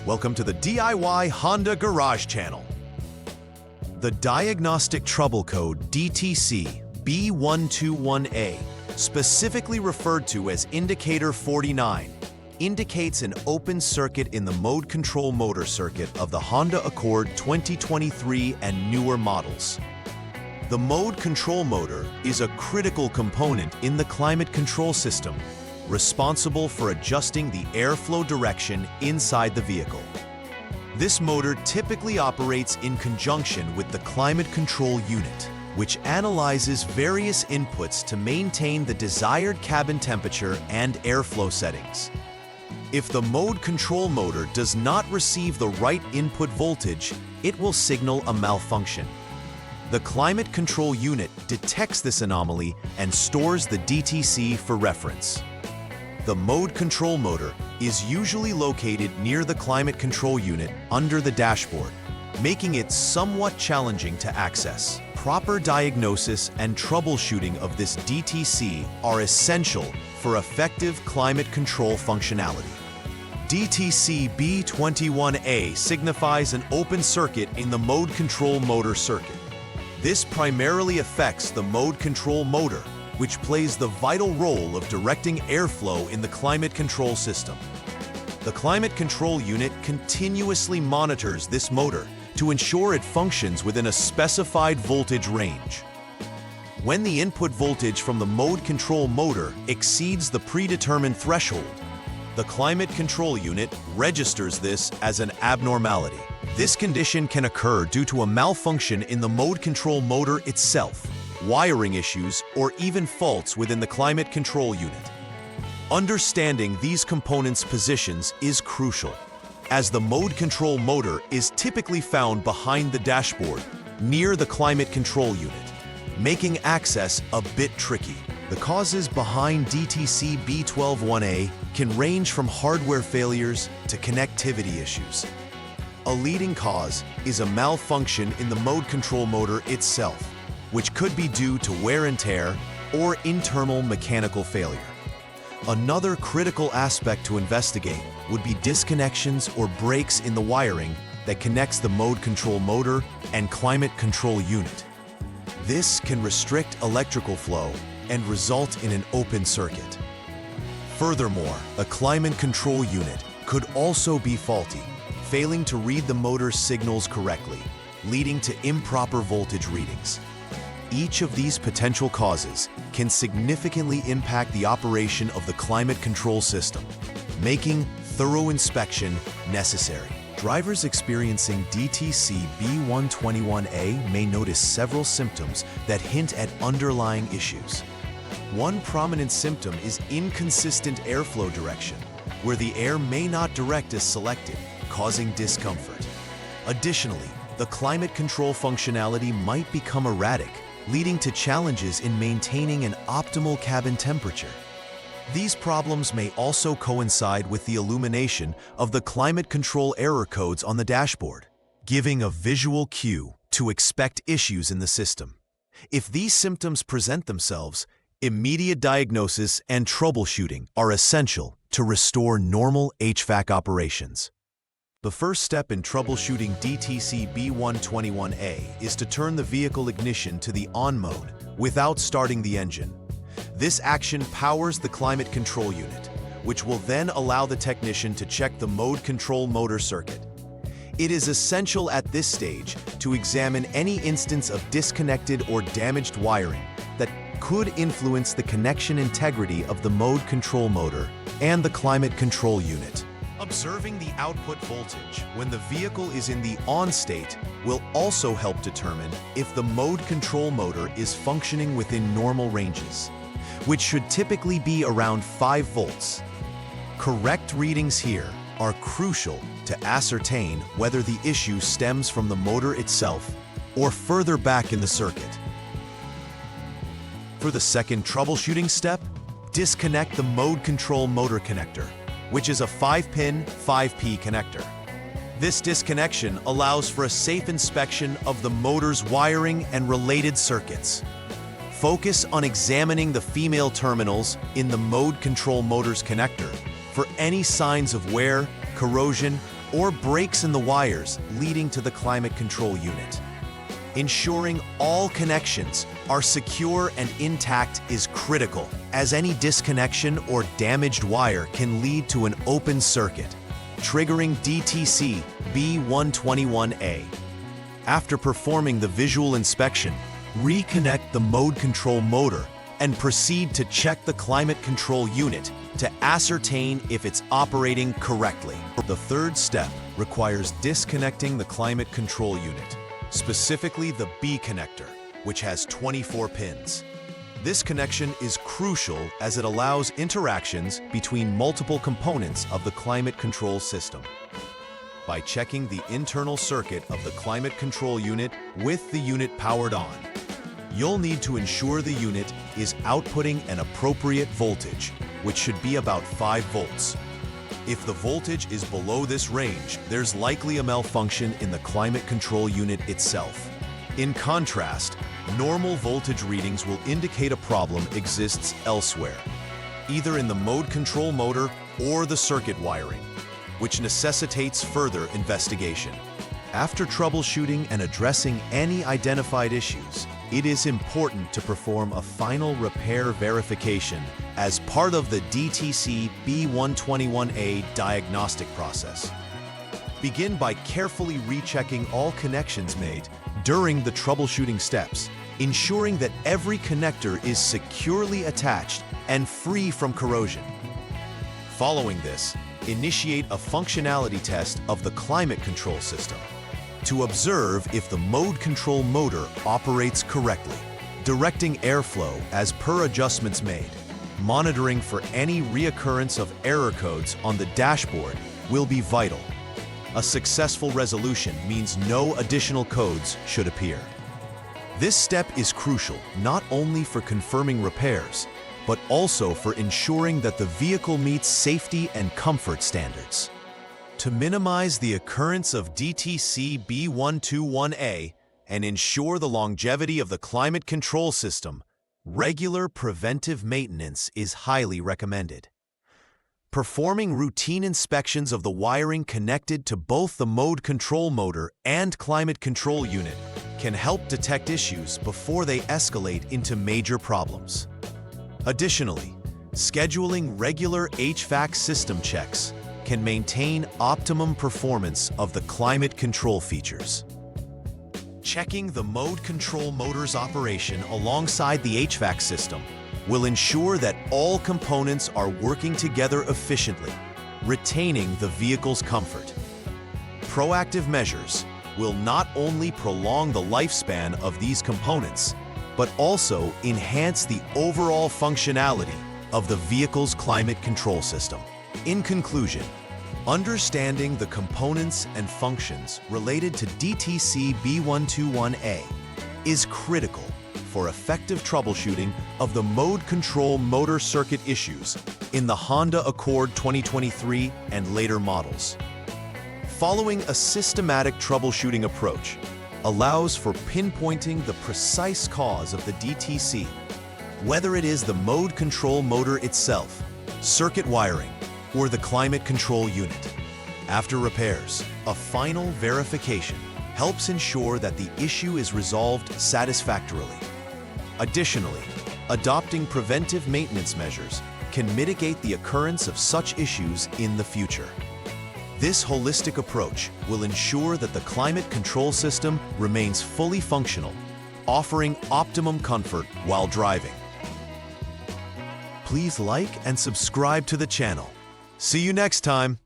Welcome to the DIY Honda Garage channel. The Diagnostic Trouble Code DTC B121A, specifically referred to as Indicator 49, indicates an open circuit in the mode control motor circuit of the Honda Accord 2023 and newer models. The mode control motor is a critical component in the climate control system, responsible for adjusting the airflow direction inside the vehicle. This motor typically operates in conjunction with the climate control unit, which analyzes various inputs to maintain the desired cabin temperature and airflow settings. If the mode control motor does not receive the right input voltage, it will signal a malfunction. The climate control unit detects this anomaly and stores the DTC for reference. The mode control motor is usually located near the climate control unit under the dashboard, making it somewhat challenging to access. Proper diagnosis and troubleshooting of this DTC are essential for effective climate control functionality. DTC B121A signifies an open circuit in the mode control motor circuit. This primarily affects the mode control motor, which plays the vital role of directing airflow in the climate control system. The climate control unit continuously monitors this motor to ensure it functions within a specified voltage range. When the input voltage from the mode control motor exceeds the predetermined threshold, the climate control unit registers this as an abnormality. This condition can occur due to a malfunction in the mode control motor itself, wiring issues, or even faults within the climate control unit. Understanding these components' positions is crucial, as the mode control motor is typically found behind the dashboard, near the climate control unit, making access a bit tricky. The causes behind DTC B121A can range from hardware failures to connectivity issues. A leading cause is a malfunction in the mode control motor itself, which could be due to wear and tear or internal mechanical failure. Another critical aspect to investigate would be disconnections or breaks in the wiring that connects the mode control motor and climate control unit. This can restrict electrical flow and result in an open circuit. Furthermore, a climate control unit could also be faulty, failing to read the motor's signals correctly, leading to improper voltage readings. Each of these potential causes can significantly impact the operation of the climate control system, making thorough inspection necessary. Drivers experiencing DTC B121A may notice several symptoms that hint at underlying issues. One prominent symptom is inconsistent airflow direction, where the air may not direct as selected, causing discomfort. Additionally, the climate control functionality might become erratic, leading to challenges in maintaining an optimal cabin temperature. These problems may also coincide with the illumination of the climate control error codes on the dashboard, giving a visual cue to expect issues in the system. If these symptoms present themselves, immediate diagnosis and troubleshooting are essential to restore normal HVAC operations. The first step in troubleshooting DTC B121A is to turn the vehicle ignition to the on mode without starting the engine. This action powers the climate control unit, which will then allow the technician to check the mode control motor circuit. It is essential at this stage to examine any instance of disconnected or damaged wiring that could influence the connection integrity of the mode control motor and the climate control unit. Observing the output voltage when the vehicle is in the on state will also help determine if the mode control motor is functioning within normal ranges, which should typically be around 5 volts. Correct readings here are crucial to ascertain whether the issue stems from the motor itself or further back in the circuit. For the second troubleshooting step, disconnect the mode control motor connector, which is a 5-pin 5P connector. This disconnection allows for a safe inspection of the motor's wiring and related circuits. Focus on examining the female terminals in the mode control motor's connector for any signs of wear, corrosion, or breaks in the wires leading to the climate control unit. Ensuring all connections are secure and intact is critical, as any disconnection or damaged wire can lead to an open circuit, triggering DTC B121A. After performing the visual inspection, reconnect the mode control motor and proceed to check the climate control unit to ascertain if it's operating correctly. The third step requires disconnecting the climate control unit, specifically the B connector, which has 24 pins. This connection is crucial as it allows interactions between multiple components of the climate control system. By checking the internal circuit of the climate control unit with the unit powered on, you'll need to ensure the unit is outputting an appropriate voltage, which should be about 5 volts. If the voltage is below this range, there's likely a malfunction in the climate control unit itself. In contrast, normal voltage readings will indicate a problem exists elsewhere, either in the mode control motor or the circuit wiring, which necessitates further investigation. After troubleshooting and addressing any identified issues, it is important to perform a final repair verification as part of the DTC B121A diagnostic process. Begin by carefully rechecking all connections made during the troubleshooting steps, ensuring that every connector is securely attached and free from corrosion. Following this, initiate a functionality test of the climate control system to observe if the mode control motor operates correctly, directing airflow as per adjustments made. Monitoring for any reoccurrence of error codes on the dashboard will be vital. A successful resolution means no additional codes should appear. This step is crucial not only for confirming repairs, but also for ensuring that the vehicle meets safety and comfort standards. To minimize the occurrence of DTC B121A and ensure the longevity of the climate control system, regular preventive maintenance is highly recommended. Performing routine inspections of the wiring connected to both the mode control motor and climate control unit can help detect issues before they escalate into major problems. Additionally, scheduling regular HVAC system checks can maintain optimum performance of the climate control features. Checking the mode control motor's operation alongside the HVAC system will ensure that all components are working together efficiently, retaining the vehicle's comfort. Proactive measures will not only prolong the lifespan of these components, but also enhance the overall functionality of the vehicle's climate control system. In conclusion, understanding the components and functions related to DTC B121A is critical for effective troubleshooting of the mode control motor circuit issues in the Honda Accord 2023 and later models. Following a systematic troubleshooting approach allows for pinpointing the precise cause of the DTC, whether it is the mode control motor itself, circuit wiring, or the climate control unit. After repairs, a final verification helps ensure that the issue is resolved satisfactorily. Additionally, adopting preventive maintenance measures can mitigate the occurrence of such issues in the future. This holistic approach will ensure that the climate control system remains fully functional, offering optimum comfort while driving. Please like and subscribe to the channel. See you next time.